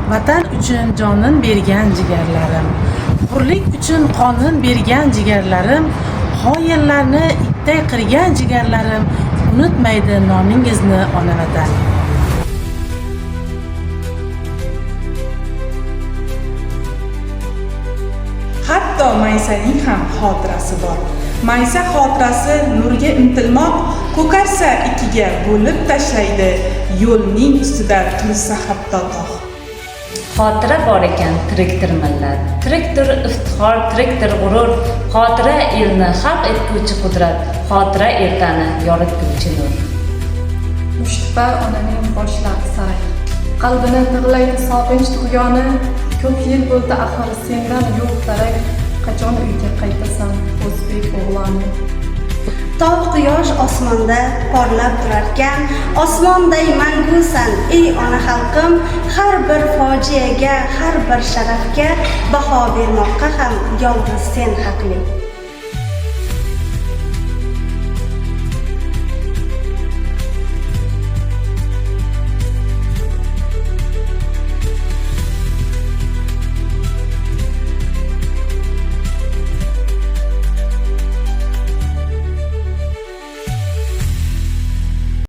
Vatan uchun jonin bergan jigarlarim, hurlik uchun qonin bergan jigarlarim, xoinlarni itday qirgan jigarlarim unutmaydi nomingizni ona vatan. Hatto Maysaning ham xotirasi bor. Maysa xotirasi nurga intilmoq, ko'karsa ikkiga bo'lib tashlaydi, yo'lning ustida tursa hatto tog'. Xotira bor ekan tirikdir millat, tirikdir iftixor, tirikdir g'urur, xotira elni xalq etguvchi qudrat, xotira ertani yoritguvchi nur. Mushtipar onaning boshlari saray, qalbini tig'laydi sog'inch tug'yoni, ko'p yil bo'ldi axir sendan yo'q darak, qachon uyga qaytasan o'zbek o'g'loni. Tog' quyosh osmonda porlab turarkan, osmonday mangusan ey ona xalqim, har bir fojiaga, har bir sharafga baho bermoqqa ham yolg'iz sen haqli.